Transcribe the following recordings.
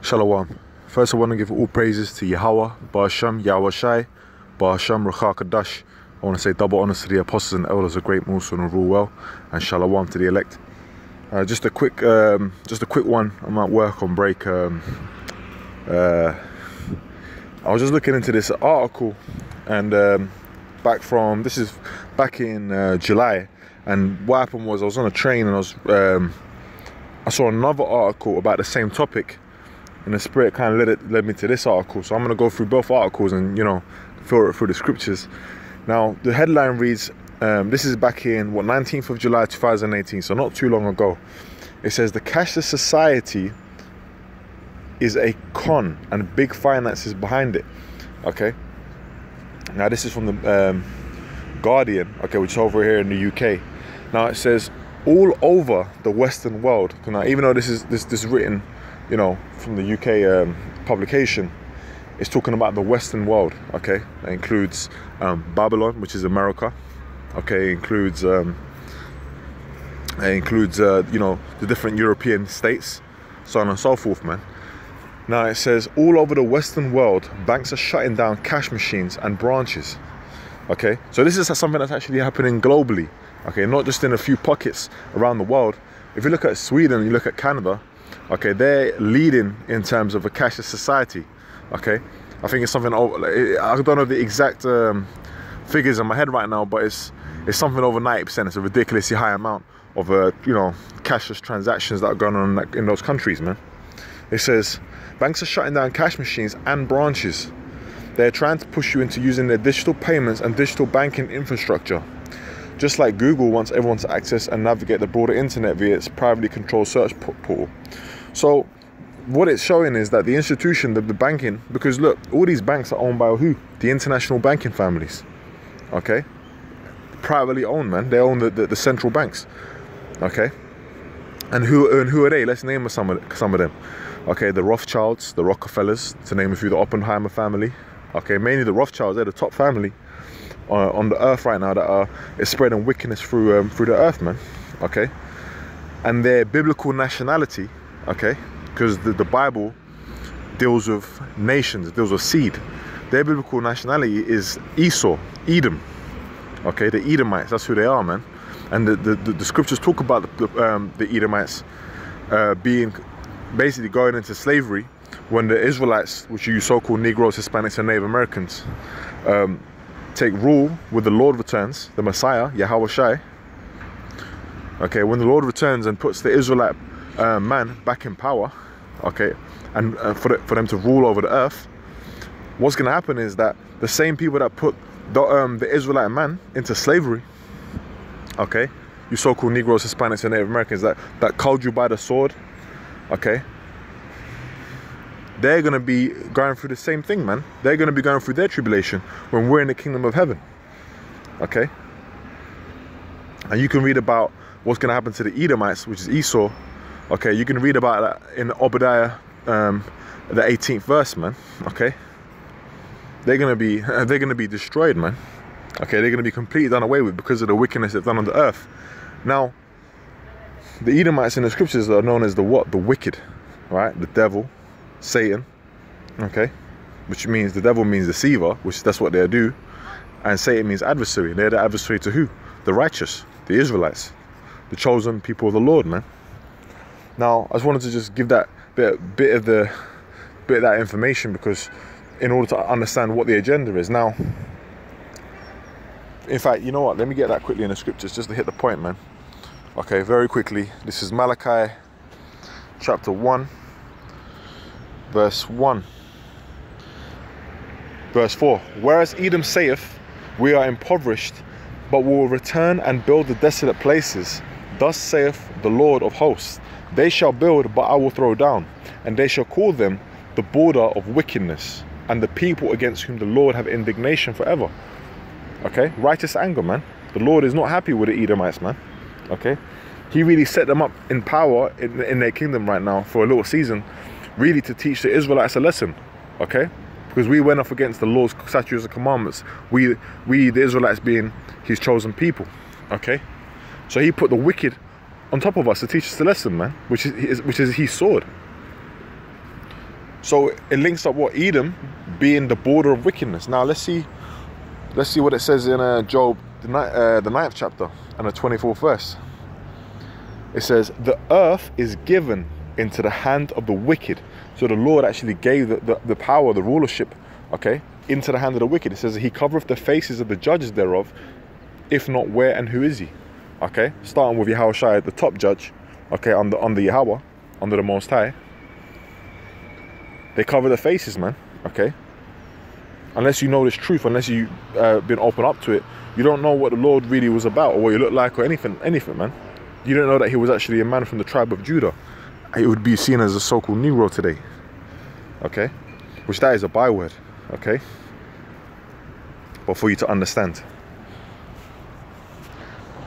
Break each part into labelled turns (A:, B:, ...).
A: Shalom. First I want to give all praises to Yahweh, Ba'asham, Yahweh Shai, Ba'asham, Ruach HaKadosh. I want to say double honors to the apostles and elders of GreatMillStone and rule well, and Shalom to the elect. Just a quick one. I'm at work on break. I was just looking into this article, and this is back in July. And what happened was I was on a train and I saw another article about the same topic, and the Spirit kind of led me to this article. So I'm going to go through both articles and, you know, filter it through the scriptures. Now, the headline reads, this is back in, 19th of July 2018, so not too long ago. It says, the cashless society is a con and big finances behind it. Okay. Now, this is from the Guardian, okay, which is over here in the UK. Now, it says, all over the Western world. Now, even though this is written, you know, from the UK publication, it's talking about the Western world. Okay, that includes Babylon, which is America. Okay, it includes you know, the different European states, so on and so forth, man. Now it says all over the Western world, banks are shutting down cash machines and branches. Okay, so this is something that's actually happening globally. Okay, not just in a few pockets around the world. If you look at Sweden, you look at Canada, okay, they're leading in terms of a cashless society. Okay, I think it's something over, I don't know the exact figures in my head right now, but it's something over 90%. It's a ridiculously high amount of you know, cashless transactions that are going on in those countries, man. It says banks are shutting down cash machines and branches. They're trying to push you into using their digital payments and digital banking infrastructure. Just like Google wants everyone to access and navigate the broader internet via its privately controlled search portal. So what it's showing is that the institution, the banking, because look, all these banks are owned by who? The international banking families. Okay, privately owned, man. They own the central banks. Okay, and who are they? Let's name some of them. Okay, the Rothschilds, the Rockefellers, to name a few, the Oppenheimer family. Okay, mainly the Rothschilds. They're the top family on the earth right now that is spreading wickedness through the earth, man. Okay, and their biblical nationality, okay, because the Bible deals with nations, it deals with seed. Their biblical nationality is Esau, Edom. Okay, the Edomites, that's who they are, man. And the scriptures talk about the Edomites being basically going into slavery when the Israelites, which you so-called Negroes, Hispanics, and Native Americans, take rule with the Lord returns, the Messiah, Yahweh Shai. Okay, when the Lord returns and puts the Israelite man back in power, okay, and for them to rule over the earth, what's going to happen is that the same people that put the Israelite man into slavery, okay, you so-called Negroes, Hispanics, and Native Americans that culled you by the sword, okay, they're going to be going through the same thing, man. They're going to be going through their tribulation when we're in the kingdom of heaven. Okay? And you can read about what's going to happen to the Edomites, which is Esau. Okay, you can read about that in Obadiah, the 18th verse, man. Okay? They're going to be destroyed, man. Okay, they're going to be completely done away with because of the wickedness they've done on the earth. Now, the Edomites in the scriptures are known as the what? The wicked, right? The devil, Satan, okay, which means the devil means deceiver, which that's what they do, and Satan means adversary. They're the adversary to who? The righteous, the Israelites, the chosen people of the Lord, man. Now, I just wanted to just give that bit of that information, because in order to understand what the agenda is. Now, in fact, you know what? Let me get that quickly in the scriptures just to hit the point, man. Okay, very quickly. This is Malachi chapter 1. Verse 1. Verse 4. Whereas Edom saith, we are impoverished, but will return and build the desolate places. Thus saith the Lord of hosts, they shall build, but I will throw down, and they shall call them the border of wickedness, and the people against whom the Lord have indignation forever. Okay, righteous anger, man. The Lord is not happy with the Edomites, man. Okay, he really set them up in power in their kingdom right now for a little season, really to teach the Israelites a lesson. Okay, because we went off against the laws, statutes, and commandments. We the Israelites being his chosen people. Okay, so he put the wicked on top of us to teach us the lesson, man, which is his sword. So it links up what? Edom being the border of wickedness. Now let's see what it says in Job, the 9th chapter and the 24th verse. It says, the earth is given into the hand of the wicked. So the Lord actually gave the power, the rulership, okay, into the hand of the wicked. It says, he covereth the faces of the judges thereof. If not, where and who is he? Okay, starting with Yahushua, the top judge, okay, under Yahweh, under the Most High. They cover their faces, man, okay? Unless you know this truth, unless you've been open up to it, you don't know what the Lord really was about or what he looked like or anything, man. You don't know that he was actually a man from the tribe of Judah. He would be seen as a so-called Negro today, okay? Which that is a byword, okay? But for you to understand.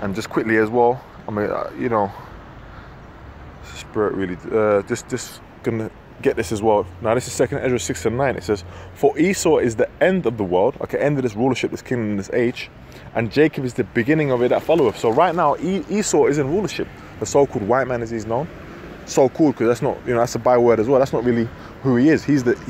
A: And just quickly as well, I mean, you know, Spirit really, just gonna get this as well. Now this is 2nd Ezra 6-9. It says, for Esau is the end of the world, okay, end of this rulership, this kingdom, this age, and Jacob is the beginning of it that followeth. So right now, Esau is in rulership. The so-called white man, as he's known. So-called, because that's not, you know, that's a byword as well. That's not really who he is.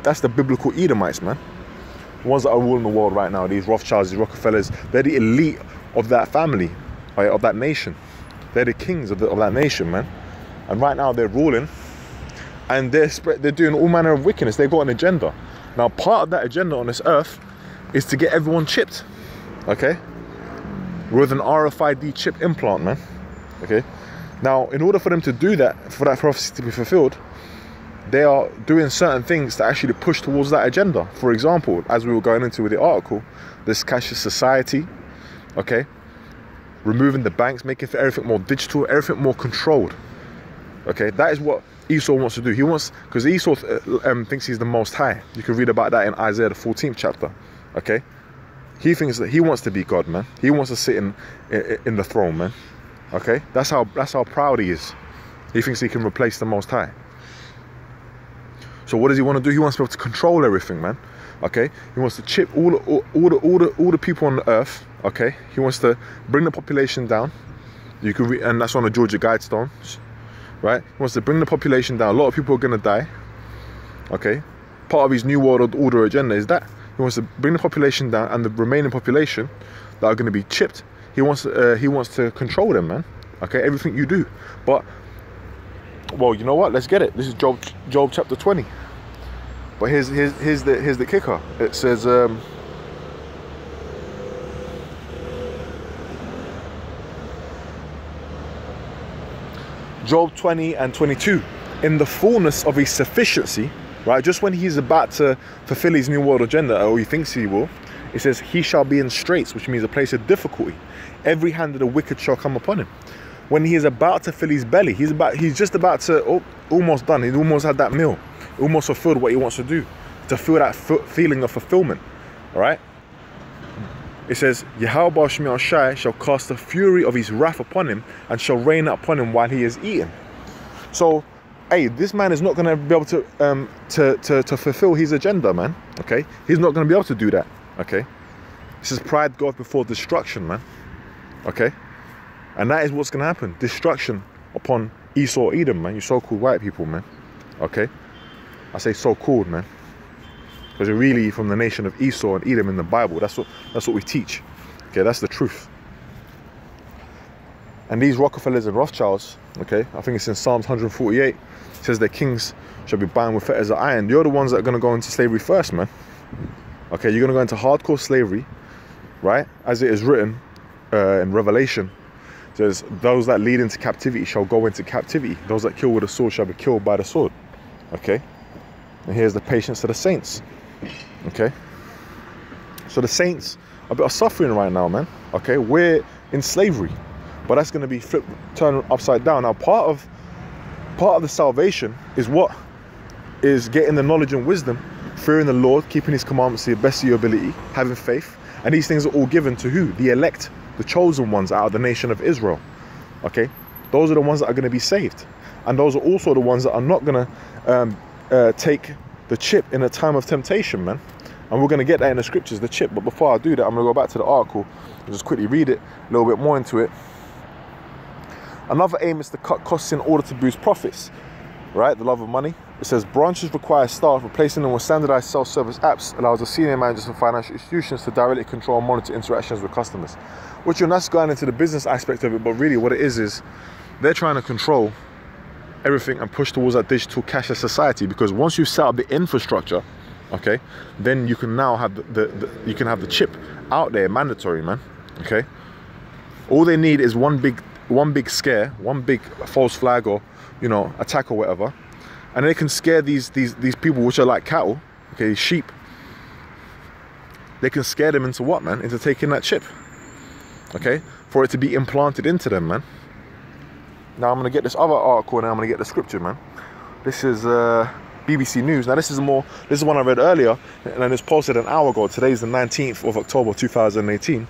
A: That's the biblical Edomites, man. The ones that are ruling the world right now, these Rothschilds, these Rockefellers, they're the elite of that family, right, of that nation. They're the kings of that nation, man. And right now they're ruling, and they're doing all manner of wickedness. They've got an agenda. Now, part of that agenda on this earth is to get everyone chipped, okay, with an RFID chip implant, man, okay. Now, in order for them to do that, for that prophecy to be fulfilled, they are doing certain things to actually push towards that agenda. For example, as we were going into with the article, this cashless society, okay, removing the banks, making everything more digital, everything more controlled. Okay, that is what Esau wants to do. He wants, because Esau thinks he's the Most High. You can read about that in Isaiah the 14th chapter. Okay, he thinks that he wants to be God, man. He wants to sit in the throne, man. Okay, that's how proud he is. He thinks he can replace the Most High. So what does he want to do? He wants to be able to control everything, man. Okay, he wants to chip all the people on the earth. Okay, he wants to bring the population down. You can read, and that's on the Georgia Guidestones. Right, he wants to bring the population down. A lot of people are going to die. Okay, part of his New World Order agenda is that he wants to bring the population down, and the remaining population that are going to be chipped, he wants to control them, man. Okay, everything you do. But, well, you know what? Let's get it. This is Job chapter 20. But here's the kicker. It says, Job 20 and 22, in the fullness of his sufficiency, right, just when he's about to fulfill his New World agenda, or he thinks he will, it says, he shall be in straits, which means a place of difficulty. Every hand of the wicked shall come upon him. When he is about to fill his belly, he's just about to, almost done, he's almost had that meal, almost fulfilled what he wants to do, to feel that feeling of fulfillment, all right? It says, Yahushua shall cast the fury of his wrath upon him, and shall rain upon him while he is eating. So, hey, this man is not going to be able to fulfill his agenda, man. Okay, he's not going to be able to do that. Okay, this is pride goeth before destruction, man. Okay, and that is what's going to happen: destruction upon Esau, Edom, man. You so-called white people, man. Okay, I say so-called, man. Because you're really from the nation of Esau and Edom in the Bible. That's what we teach. Okay, that's the truth. And these Rockefellers and Rothschilds, okay, I think it's in Psalms 148, it says their kings shall be bound with fetters of iron. You're the ones that are going to go into slavery first, man. Okay, you're going to go into hardcore slavery, right? As it is written in Revelation, it says, those that lead into captivity shall go into captivity. Those that kill with a sword shall be killed by the sword. Okay, and here's the patience of the saints. Okay, so the saints are suffering right now, man. Okay, we're in slavery, but that's going to be flipped, turned upside down. Now, part of the salvation is what is getting the knowledge and wisdom, fearing the Lord, keeping his commandments to the best of your ability, having faith, and these things are all given to who? The elect, the chosen ones out of the nation of Israel. Okay, those are the ones that are going to be saved, and those are also the ones that are not going to take the chip in a time of temptation, man. And we're going to get that in the scriptures, the chip. But before I do that, I'm going to go back to the article and just quickly read it a little bit more into it. Another aim is to cut costs in order to boost profits. right? The love of money. It says branches require staff. Replacing them with standardized self-service apps allows the senior managers and financial institutions to directly control and monitor interactions with customers. Which, and that's going into the business aspect of it, but really what it is they're trying to control everything and push towards that digital cashless society, because once you've set up the infrastructure, okay, then you can now have you can have the chip out there mandatory, man. Okay, all they need is one big scare, one big false flag, or you know, attack or whatever, and they can scare these people, which are like cattle, okay, sheep. They can scare them into what, man? Into taking that chip, okay, for it to be implanted into them, man. Now I'm gonna get this other article, and I'm gonna get the scripture, man. This is BBC News. Now this is one I read earlier, and it's posted an hour ago. Today's the 19th of October 2018. It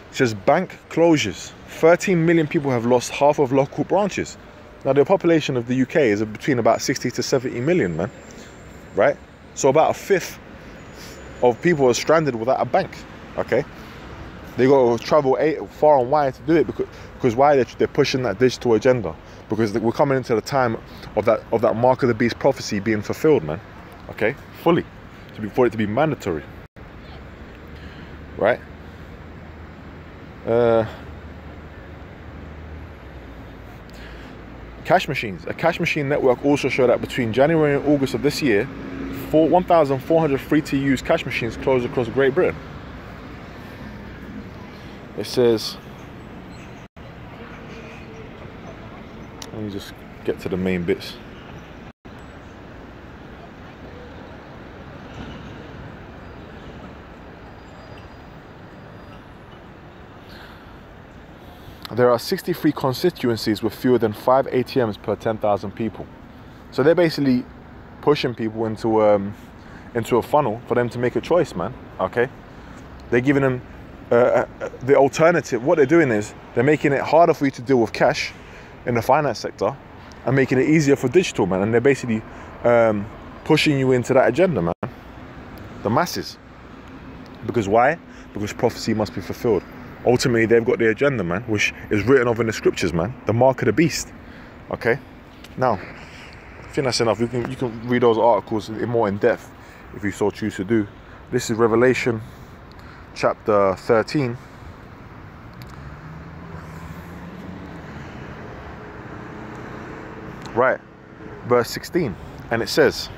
A: says bank closures. 13 million people have lost half of local branches. Now the population of the UK is between about 60 to 70 million, man. Right? So about a fifth of people are stranded without a bank. Okay? They got to travel far and wide to do it, because why? They're pushing that digital agenda, because we're coming into the time of that mark of the beast prophecy being fulfilled, man. Okay, fully, for it to be mandatory, right? Cash machines. A cash machine network also showed that between January and August of this year, 1,400 free-to-use cash machines closed across Great Britain. It says, let me just get to the main bits. There are 63 constituencies with fewer than 5 ATMs per 10,000 people. So they're basically pushing people into a funnel for them to make a choice, man. Okay, they're giving them the alternative. What they're doing is they're making it harder for you to deal with cash in the finance sector and making it easier for digital, man. And they're basically pushing you into that agenda, man. The masses. Because why? Because prophecy must be fulfilled. Ultimately, they've got the agenda, man, which is written of in the scriptures, man. The mark of the beast. Okay. Now, I think that's enough. You can read those articles more in depth if you so choose to do. This is Revelation chapter 13. Right, verse 16, and it says,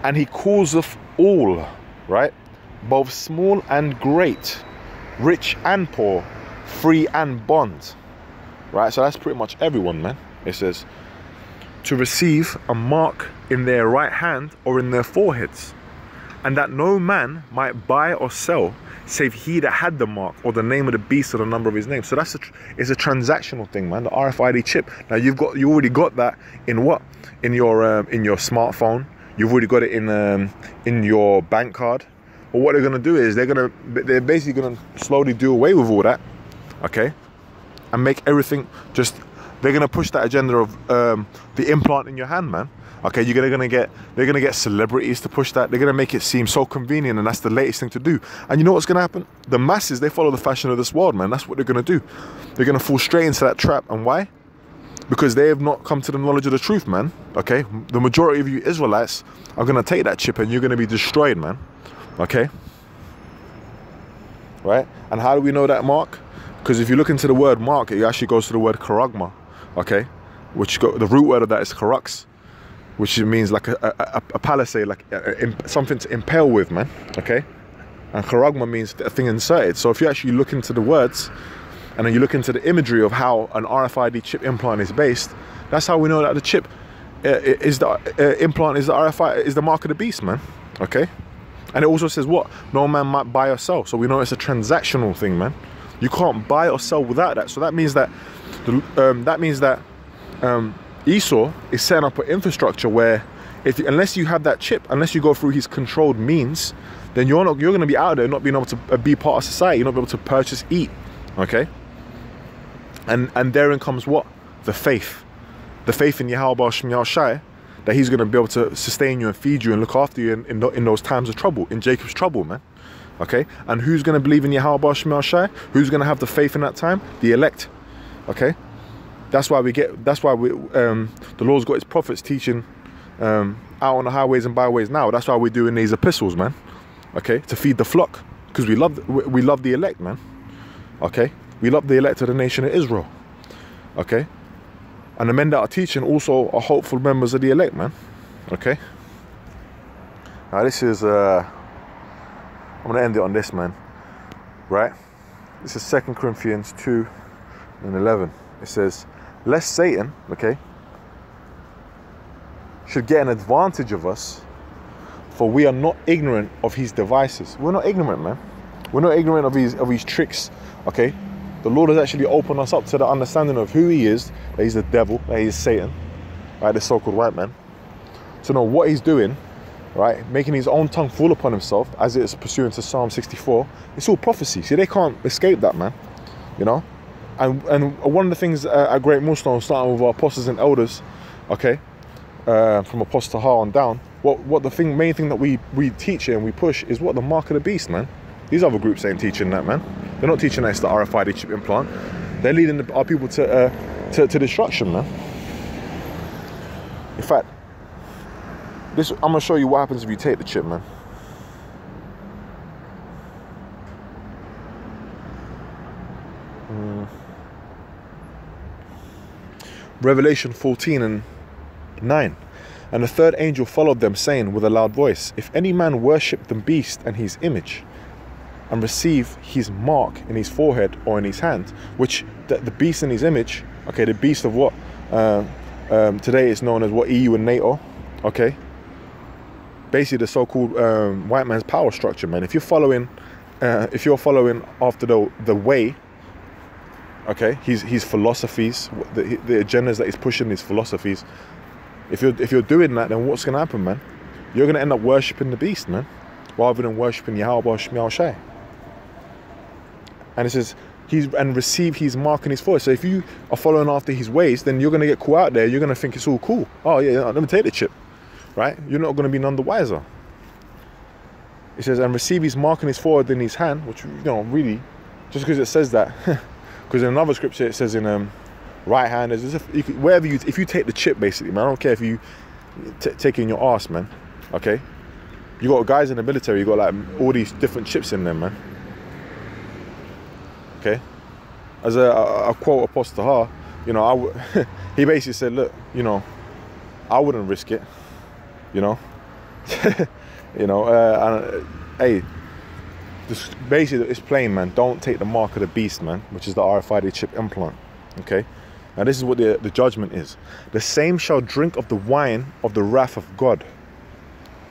A: and he calleth all, right, both small and great, rich and poor, free and bond, right? So that's pretty much everyone, man. It says to receive a mark in their right hand or in their foreheads, and that no man might buy or sell save he that had the mark or the name of the beast or the number of his name. So it's a transactional thing, man. The RFID chip. Now you already got that in what? In your smartphone. You've already got it in your bank card. But what they're gonna do is they're basically gonna slowly do away with all that, okay, and make everything just. They're gonna push that agenda of the implant in your hand, man. Okay, they're gonna get celebrities to push that. They're gonna make it seem so convenient, and that's the latest thing to do. And you know what's gonna happen? The masses, they follow the fashion of this world, man. That's what they're gonna do. They're gonna fall straight into that trap. And why? Because they have not come to the knowledge of the truth, man. Okay, the majority of you Israelites are gonna take that chip, and you're gonna be destroyed, man. Okay, right? And how do we know that mark? Because if you look into the word mark, it actually goes to the word charagma, okay, the root word of that is charux, which means like a palisade, like something to impale with, man. Okay, and charagma means a thing inserted. So if you actually look into the words, and then you look into the imagery of how an RFID chip implant is based, that's how we know that the chip is the implant is the RFID, is the mark of the beast, man. Okay. And it also says what? No man might buy or sell. So we know it's a transactional thing, man. You can't buy or sell without that. So that means that Esau is setting up an infrastructure where unless you have that chip, unless you go through his controlled means, then you're going to be out there not being able to be part of society. You're not being able to purchase, eat. Okay. And therein comes what? The faith. The faith in Yahweh Shem Shai, that he's going to be able to sustain you and feed you and look after you in those times of trouble, in Jacob's trouble, man. Okay, and who's going to believe in Yahweh Shemel Shai? Who's going to have the faith in that time? The elect. Okay, That's why the Lord's got his prophets teaching out on the highways and byways now. That's why we're doing these epistles, man. Okay, to feed the flock, because we love the elect, man. Okay, we love the elect of the nation of Israel. Okay, and the men that are teaching also are hopeful members of the elect, man. Okay. Now this is I'm gonna end it on this, man. Right? This is 2 Corinthians 2:11. It says, lest Satan, okay, should get an advantage of us, for we are not ignorant of his devices. We're not ignorant, man. We're not ignorant of his tricks, okay? The Lord has actually opened us up to the understanding of who he is, that he's the devil, that he is Satan, right, the so-called white man. To know what he's doing, right, making his own tongue fall upon himself, as it is pursuant to Psalm 64. It's all prophecy. See, they can't escape that, man, you know? And one of the things at GreatMillStone, starting with our apostles and elders, okay, from Apostle Ha on down, main thing that we teach and we push is what? The mark of the beast, man. These other groups ain't teaching that, man. They're not teaching that it's the RFID chip implant. They're leading our people to destruction, man. In fact, I'm gonna show you what happens if you take the chip, man. Revelation 14:9. And the third angel followed them, saying with a loud voice, if any man worship the beast and his image, and receive his mark in his forehead or in his hand, which the beast in his image, okay, the beast of what today is known as what, EU and NATO, okay, basically the so-called white man's power structure, man. If you're following after the way, okay, his philosophies, the agendas that he's pushing, his philosophies. If you're doing that, then what's gonna happen, man? You're gonna end up worshiping the beast, man, rather than worshiping Yahweh Shemiel Shai. And it says and receive his mark in his forehead. So if you are following after his ways, then you're gonna get caught out there. You're gonna think it's all cool. Oh yeah, let me take the chip, right? You're not gonna be none the wiser. It says, and receive his mark in his forehead in his hand, which, you know, really, just because it says that. Because in another scripture it says in right hand, as if if you take the chip, basically, man. I don't care if you take in your ass, man. Okay, you got guys in the military, you got like all these different chips in them, man. Okay, as a quote Apostle Ha, you know, he basically said, look, you know, I wouldn't risk it, you know. You know, hey, just basically it's plain, man. Don't take the mark of the beast, man, which is the RFID chip implant. Okay, and this is what the judgment is. The same shall drink of the wine of the wrath of God,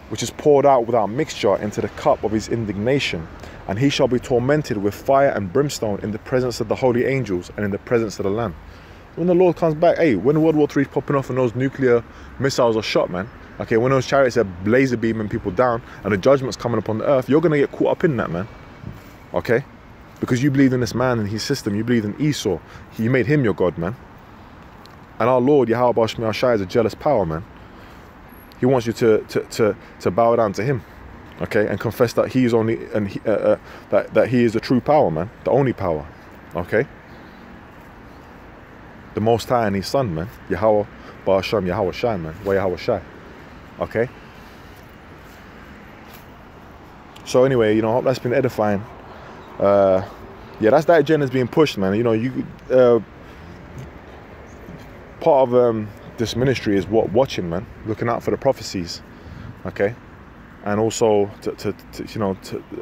A: which is poured out without mixture into the cup of his indignation, and he shall be tormented with fire and brimstone in the presence of the holy angels and in the presence of the Lamb. When the Lord comes back, hey, when World War III is popping off and those nuclear missiles are shot, man, okay, when those chariots are laser beaming people down and the judgment's coming upon the earth, you're going to get caught up in that, man. Okay? Because you believe in this man and his system. You believe in Esau. You made him your God, man. And our Lord, Yahweh Shemiel Shai, is a jealous power, man. He wants you to bow down to him, okay, and confess that he is only, and that he is the true power, man, the only power, okay. The Most High and his Son, man, Yahweh Ba'ashem, Yahweh Shai, man, Wa Yahweh Shai, okay. So anyway, you know, I hope that's been edifying. Yeah, that agenda's being pushed, man. You know, you part of this ministry is watching, man, looking out for the prophecies, okay, and also to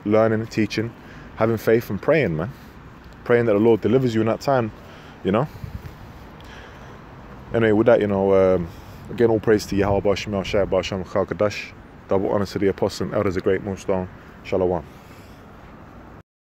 A: learning and teaching, having faith and praying, man, praying that the Lord delivers you in that time, you know. Anyway, with that, you know, again, all praise to Yahweh Shemiel Shai, Ba'ashem Chal Kadash. Double honor to the apostles and elders of GreatMillStone. Shalom.